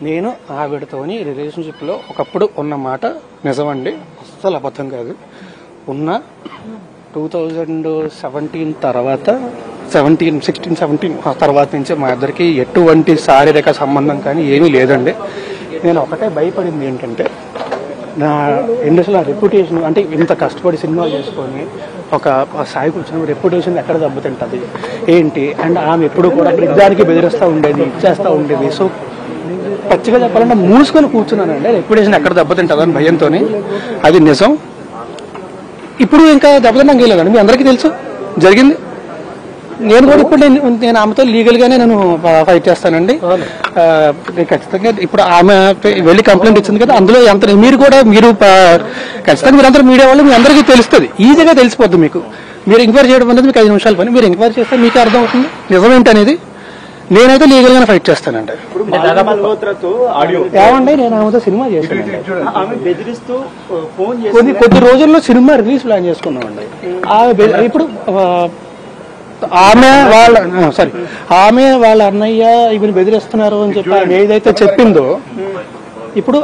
నేను ఆవిడతోని రిలేషన్షిప్లో ఒకప్పుడు ఉన్న మాట నిజమండి, అస్సలు అబద్ధం కాదు. ఉన్న 2017 తర్వాత 16-17 తర్వాత నుంచి మా ఇద్దరికి ఎటువంటి శారీరక సంబంధం కానీ ఏమీ లేదండి. నేను ఒకటే భయపడింది ఏంటంటే నా ఇండస్ట్రీలో రెప్యుటేషన్, అంటే ఇంత కష్టపడి సినిమాలు చేసుకొని ఒక స్థాయికి వచ్చిన రెప్యుటేషన్ ఎక్కడ దెబ్బతింటుంది ఏంటి. అండ్ ఆమె ఎప్పుడు కూడా ప్రతిదానికి బెదిరిస్తూ ఉండేది, ఇచ్చేస్తూ ఉండేది. సో పచ్చిగా చెప్పాలంటే మూసుకొని కూర్చున్నానండి, రెప్యుటేషన్ ఎక్కడ దెబ్బతింటుందని భయంతో. అది నిజం. ఇప్పుడు ఇంకా దెబ్బతింటాం లేదండి, మీ అందరికీ తెలుసు జరిగింది. నేను కూడా ఇప్పుడు నేను ఆమెతో లీగల్గానే నేను ఫైట్ చేస్తానండి ఖచ్చితంగా. ఇప్పుడు ఆమె వెళ్ళి కంప్లైంట్ ఇచ్చింది కదా, అందులో ఎంత మీరు ఖచ్చితంగా మీరందరూ మీడియా వాళ్ళు మీ అందరికీ తెలుస్తుంది, ఈజీగా తెలిసిపోద్ది మీకు. మీరు ఎంక్వైరీ చేయడం అనేది మీకు 5 నిమిషాల పని. మీరు ఎంక్వైరీ చేస్తే మీకే అర్థం అవుతుంది నిజమేంటనేది. నేనైతే లీగల్ గానే ఫైట్ చేస్తానండి. ఏమండి, నేను ఆమెతో సినిమా చేశాను, కొద్ది రోజుల్లో సినిమా రిలీజ్ ప్లాన్ చేసుకున్నామండి. ఇప్పుడు ఆమె వాళ్ళ అన్నయ్య ఇవి బెదిరిస్తున్నారు అని చెప్పి ఆమె ఏదైతే చెప్పిందో, ఇప్పుడు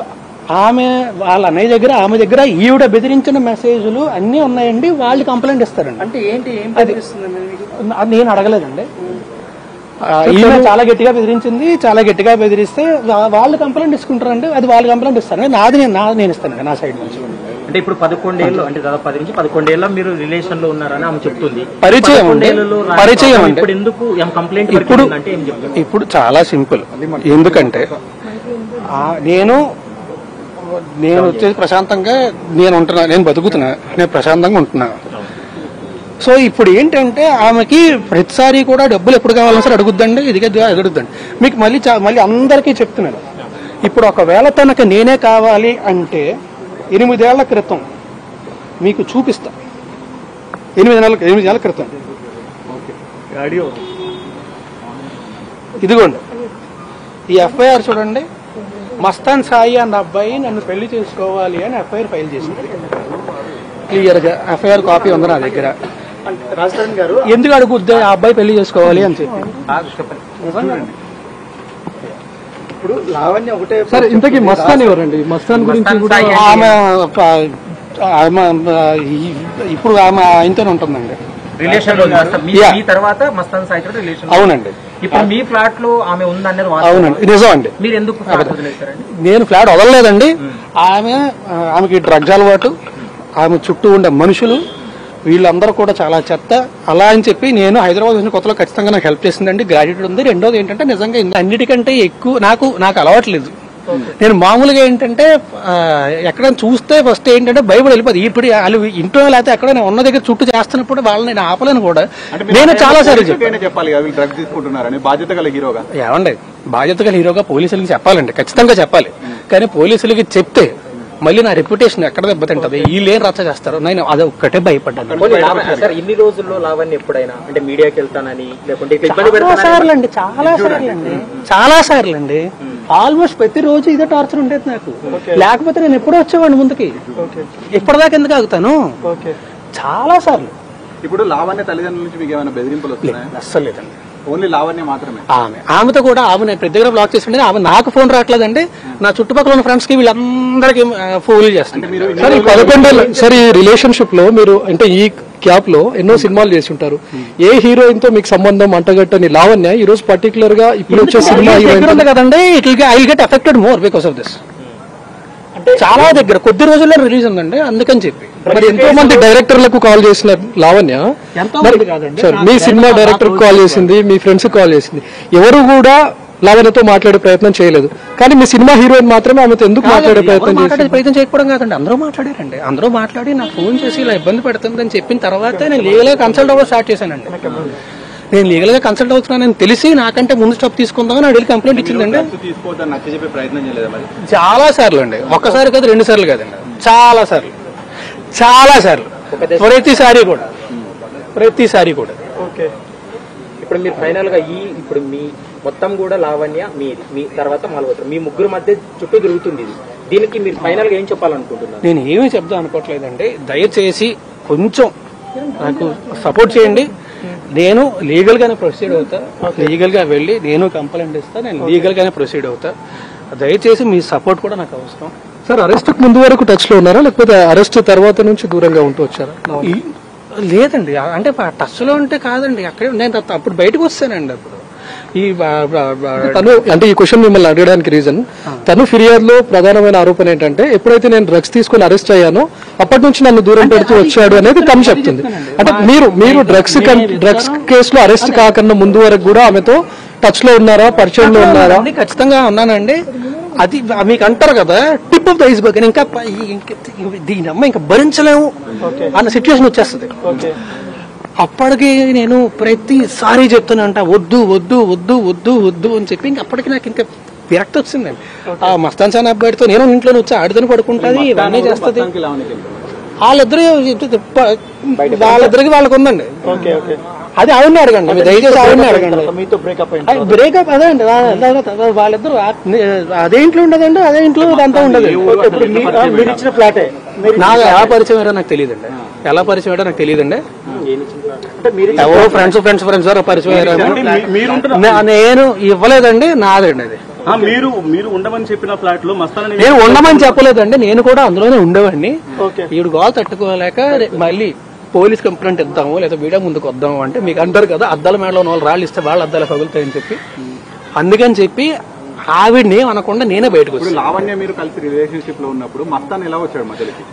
ఆమె వాళ్ళ అన్నయ్య దగ్గర ఆమె దగ్గర ఈవిడ బెదిరించిన మెసేజ్లు అన్నీ ఉన్నాయండి. వాళ్ళు కంప్లైంట్ ఇస్తారండి. అంటే ఏంటి, అది నేను అడగలేదండి. ఈమె చాలా గట్టిగా బెదిరించింది, చాలా గట్టిగా బెదిరిస్తే వాళ్ళు కంప్లైంట్ ఇచ్చుకుంటారండి. అది వాళ్ళు కంప్లైంట్ ఇస్తారు, నేను ఇస్తాను నా సైడ్ నుంచి. అంటే ఇప్పుడు 11 ఏళ్ళు, అంటే దాదాపు 10 నుంచి 11 ఏళ్ళ మీరు రిలేషన్ లో ఉన్నారని ఆమె చెప్తుంది. పరిచయం ఇప్పుడు ఎందుకు కంప్లైంట్ అంటే ఏం చెప్తారు? ఇప్పుడు చాలా సింపుల్. ఎందుకంటే నేను వచ్చేసి ప్రశాంతంగా నేను బతుకుతున్నా, నేను ప్రశాంతంగా ఉంటున్నా. సో ఇప్పుడు ఏంటంటే ఆమెకి ప్రతిసారి కూడా డబ్బులు ఎప్పుడు కావాలని సరే అడుగుద్దండి, ఇది అడుగుద్దండి. మీకు మళ్ళీ అందరికీ చెప్తున్నాను, ఇప్పుడు ఒకవేళ తనకు నేనే కావాలి అంటే 8 ఏళ్ల క్రితం మీకు చూపిస్తా. 8 నెలల క్రితం ఇదిగోండి ఈ ఎఫ్ఐఆర్ చూడండి. మస్తాన్ సాయి అన్న అబ్బాయి నన్ను పెళ్లి చేసుకోవాలి అని ఎఫ్ఐఆర్ ఫైల్ చేసింది. క్లియర్గా ఎఫ్ఐఆర్ కాపీ ఉంది నా దగ్గర. రాజధాని గారు ఎందుకు అడుగుద్ది ఆ అబ్బాయి పెళ్లి చేసుకోవాలి అని చెప్పి. ఇప్పుడు లావణ్య ఒకటే సరే, ఇంతకీ మస్తాన్ ఎవరండి? మస్తాన్ గురించి ఇప్పుడు ఆమె ఆయనతోనే ఉంటుందండి రిలేషన్ లో. తర్వాత మస్తాన్ సాయి రిలేషన్. అవునండి. ఇప్పుడు మీ ఫ్లాట్ లో ఆమె ఉందన్నది అవునండి, నిజం అండి. మీరు ఎందుకు నేను ఫ్లాట్ వదలలేదండి. ఆమెకి డ్రగ్స్ అలవాటు, ఆమె చుట్టూ ఉండే మనుషులు వీళ్ళందరూ కూడా చాలా చెత్త. అలా అని చెప్పి నేను హైదరాబాద్ వచ్చిన కొత్తలో ఖచ్చితంగా నాకు హెల్ప్ చేసిందండి, గ్రాడ్యుయేట్ ఉంది. రెండోది ఏంటంటే నిజంగా అన్నిటికంటే ఎక్కువ నాకు అలవాట్లేదు. నేను మామూలుగా ఏంటంటే ఎక్కడైనా చూస్తే ఫస్ట్ ఏంటంటే భయపడి వెళ్ళిపోతుంది. ఇప్పుడు వాళ్ళు ఇంట్లో లేకపోతే ఎక్కడైనా ఉన్న దగ్గర చుట్టూ చేస్తున్నప్పుడు వాళ్ళని నేను ఆపలేను కూడా. నేను చాలా సార్లు చెప్పాలి బాధ్యత గల హీరోగా. ఏమండి, బాధ్యత గల హీరోగా పోలీసులకి చెప్పాలండి, ఖచ్చితంగా చెప్పాలి. కానీ పోలీసులకి చెప్తే మళ్ళీ నా రెప్యుటేషన్ ఎక్కడ దెబ్బతింటది, వీళ్ళు ఏం రచ్చ చేస్తారు, నేను అది ఒక్కటే భయపడ్డాను. ఇన్ని రోజుల్లో లావణ్య ఎప్పుడైనా అంటే మీడియాకి వెళ్తానని లేకుంటే చాలా సార్లు అండి ఆల్మోస్ట్ ప్రతిరోజు ఇదే టార్చర్ ఉండేది నాకు. లేకపోతే నేను ఎప్పుడో వచ్చేవాడిని ముందుకి. ఇప్పటిదాకా ఎందుకు ఆగుతాను? చాలా సార్లు. ఇప్పుడు లావణ్య తల్లిదండ్రుల నుంచి మీకు ఏమైనా బెదిరింపులు వస్తున్నాయి? అస్సలు లేదండి, ఓన్లీ లావణ్య మాత్రమే. ఆమెతో కూడా ఆమె ప్రతి దగ్గర బ్లాక్ చేసి ఉండేది. ఆమె నాకు ఫోన్ రావట్లేదండి, నా చుట్టుపక్కల ఉన్న ఫ్రెండ్స్ కి వీళ్ళందరికీ ఫోన్ చేస్తాను. సరే, ఈ రిలేషన్షిప్ లో మీరు అంటే ఈ క్యాప్ లో ఎన్నో సినిమాలు చేసి ఉంటారు. ఏ హీరోయిన్ తో మీకు సంబంధం అంటగట్టని లావణ్య ఈ రోజు పర్టికులర్ గా ఇప్పుడు వచ్చే సినిమా హీరోయిన్ కదండి, I get affected more because of this. చాలా దగ్గర కొద్ది రోజుల్లో రిలీజ్ ఉందండి, అందుకని చెప్పి. మరి ఎంతో మంది డైరెక్టర్లకు కాల్ చేసిన లావణ్య మీ సినిమా డైరెక్టర్ కాల్ చేసింది, మీ ఫ్రెండ్స్ కాల్ చేసింది, ఎవరు కూడా లావణ్యతో మాట్లాడే ప్రయత్నం చేయలేదు. కానీ మీ సినిమా హీరోయిన్ మాత్రమే ఆమెతో ఎందుకు మాట్లాడే ప్రయత్నం చేయకపోవడం కాదండి, అందరూ మాట్లాడారండి. అందరూ మాట్లాడి నాకు ఫోన్ చేసి ఇలా ఇబ్బంది పెడుతుందని చెప్పిన తర్వాత నేను లీగల్ గా కన్సల్ట్ అవ్వడం స్టార్ట్ చేశానండి. నేను లీగల్ గా కన్సల్ట్ అవుతున్నానని తెలిసి నాకంటే ముందు స్టాప్ తీసుకుందామని అడిగి కంప్లైంట్ ఇచ్చిందండి. చాలా సార్లు అండి, ఒక్కసారి కాదు, 2 సార్లు కాదండి, చాలా సార్లు. ప్రతిసారి కూడా. ఇప్పుడు మీరు ఫైనల్ గా ఇప్పుడు మీ మొత్తం కూడా లావణ్య మీ తర్వాత మాల్హోత్రా మీ ముగ్గురు మధ్య చుట్టూ తిరుగుతుంది. దీనికి మీరు ఫైనల్ గా ఏం చెప్పాలనుకుంటున్నారు? నేను ఏమీ చెప్దాం అనుకోవట్లేదండి. దయచేసి కొంచెం నాకు సపోర్ట్ చేయండి. నేను లీగల్ గానే ప్రొసీడ్ అవుతా, లీగల్ గా వెళ్ళి నేను కంప్లైంట్ ఇస్తా, నేను లీగల్ గానే ప్రొసీడ్ అవుతా. దయచేసి మీ సపోర్ట్ కూడా నాకు అవసరం. సార్ అరెస్ట్ ముందు వరకు టచ్ లో ఉన్నారా, లేకపోతే అరెస్ట్ తర్వాత నుంచి దూరంగా ఉంటూ వచ్చారా? లేదండి, అంటే టచ్ లో ఉంటే కాదండి, అక్కడే నేను అప్పుడు బయటకు వస్తానండి. అప్పుడు తను అంటే ఈ క్వశ్చన్ మిమ్మల్ని అడగడానికి రీజన్, తను ఫిర్యాదులో ప్రధానమైన ఆరోపణ ఏంటంటే ఎప్పుడైతే నేను డ్రగ్స్ తీసుకుని అరెస్ట్ అయ్యానో అప్పటి నుంచి నన్ను దూరం పెడుతూ వచ్చాడు అనేది తను చెప్తుంది. అంటే మీరు డ్రగ్స్ కేసులో అరెస్ట్ కాకన్నా ముందు వరకు కూడా ఆమెతో టచ్ లో ఉన్నారా, పరిచయంలో ఉన్నారా? ఖచ్చితంగా ఉన్నానండి. అది మీకు అంటారు కదా టిప్ ఆఫ్ ద ఐస్బర్గ్, ఇంకా దీని అమ్మ ఇంకా భరించలేము అన్న సిచ్యువేషన్ వచ్చేస్తుంది. అప్పటికి నేను ప్రతిసారి చెప్తానంట వద్దు వద్దు వద్దు వద్దు వద్దు అని చెప్పి ఇంక అప్పటికి నాకు ఇంకా విరక్తి వచ్చిందండి. ఆ మస్తాన్ సాన్ అబ్బాయితో నేను ఇంట్లో వచ్చి ఆడితోని పడుకుంటుంది, ఇవన్నీ చేస్తుంది. వాళ్ళిద్దరికి వాళ్ళకు ఉందండి. అది ఆవిడని అడగండి, దయచేసి ఆవిడని అడగండి. బ్రేకప్ అదే అండి, వాళ్ళిద్దరు అదే ఇంట్లో ఉండదండి, అదే ఇంట్లో అంతా ఉండదు. నాకు ఎలా పరిచయం ఏంటో నాకు తెలియదండి, ఎలా పరిచయం ఏంటో నాకు తెలియదండి. ఎవరో ఫ్రెండ్స్ పరిచయం నేను ఇవ్వలేదండి, నాదండి అది. మీరు ఉండమని చెప్పిన ఫ్లాట్ లో మస్తాన్ నేను ఉండమని చెప్పలేదండి, నేను కూడా అందులోనే ఉండేవాడిని. ఈవిడ గోల్ తట్టుకోలేక మళ్ళీ పోలీస్ కంప్లైంట్ ఇద్దాము లేదా మీడియా ముందుకు వద్దాము అంటే మీకు అంటారు కదా అద్దాల మేడలో వాళ్ళు రాళ్ళు ఇస్తే వాళ్ళ అద్దాలు పగులుతాయని చెప్పి, అందుకని చెప్పి ఆవిడ్ని అనకుండా నేనే బయటకు వచ్చాను. లావణ్య మీరు కలిసి రిలేషన్షిప్ లో ఉన్నప్పుడు మస్తాన్ ఎలా వచ్చాడు మధ్యలోకి?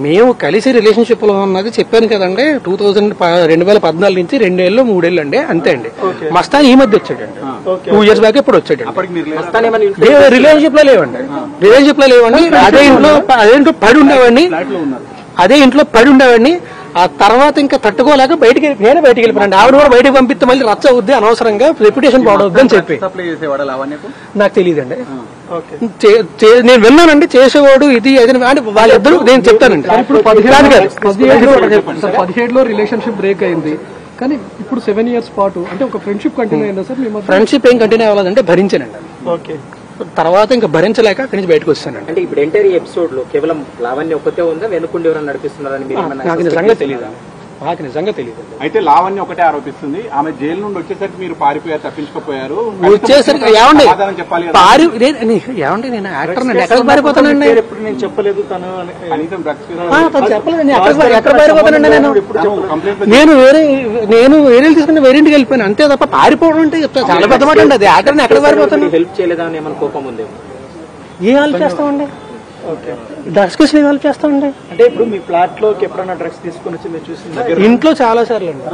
మేము కలిసి రిలేషన్షిప్ లో ఉన్నది చెప్పాను కదండి, 2014 నుంచి 2 ఏళ్ళు 3 ఏళ్ళు అండి, అంతే అండి. మస్తాన్ ఈ మధ్య వచ్చాడండి, 2 years బ్యాక్ ఇప్పుడు వచ్చాడు. రిలేషన్షిప్ లో లేవండి, అదే ఇంట్లో పడి ఉండేవాడిని, ఆ తర్వాత ఇంకా తట్టుకోలేక నేనే బయటికి వెళ్ళిపోయాను. ఆవిడ కూడా బయటకు పంపిస్తే మళ్ళీ రచ్చ అవుద్ది, అనవసరంగా రెప్యుటేషన్ పాడవద్దు అని చెప్పి. నాకు తెలియదండి, నేను విన్నానండి చేసేవాడు ఇది అది అంటే వాళ్ళిద్దరు, నేను చెప్తానండి. ఇప్పుడు 17లో రిలేషన్షిప్ బ్రేక్ అయింది, కానీ ఇప్పుడు 7 years పాటు అంటే ఒక ఫ్రెండ్షిప్ కంటిన్యూ అయిందా సార్? ఫ్రెండ్షిప్ ఏం కంటిన్యూ అవ్వలేదంటే భరించానండి. తర్వాత ఇంకా భరించలేక అక్కడి నుంచి బయటకు వస్తానండి. అంటే ఇప్పుడు ఎంటైర్ ఎపిసోడ్ లో కేవలం లావణ్య ఒక్కతే ఉందా, వెనుకుండి ఎవరైనా నడిపిస్తున్నారని నాకు నిజంగా తెలియదు. అయితే లావణ్య ఒకటే ఆరోపిస్తుంది, ఆమె జైలు నుండి వచ్చేసరికి మీరు పారిపోయారు, తప్పించుకోపోయారు. వచ్చేసరికి ఏమండి నేను యాక్టర్ నండి, ఎక్కడికి పారిపోతానండి? నేను చెప్పలేదు తను చెప్పలేదు, ఎక్కడ పారిపోతానండి? నేను వేరే తీసుకుని వేరేంటికి వెళ్ళిపోయాను అంతే తప్ప పారిపోవడం అంటే చాలా పెద్ద మాట అండి. అది యాక్టర్ని ఎక్కడ పారిపోతాను? హెల్ప్ చేయలేదా అని ఏమైనా కోపం ఉందేమో? ఏ హెల్ప్ చేస్తామండి, డ్రగ్స్ కేసు హెల్ప్ చేస్తామండి. అంటే ఇప్పుడు మీ ఫ్లాట్ లోకి ఎప్పుడైనా డ్రగ్స్ తీసుకుని వచ్చి మీరు చూసింది? ఇంట్లో చాలా సార్లు అండి,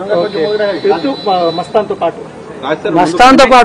మస్తాన్తో పాటు మస్తాన్తో పాటు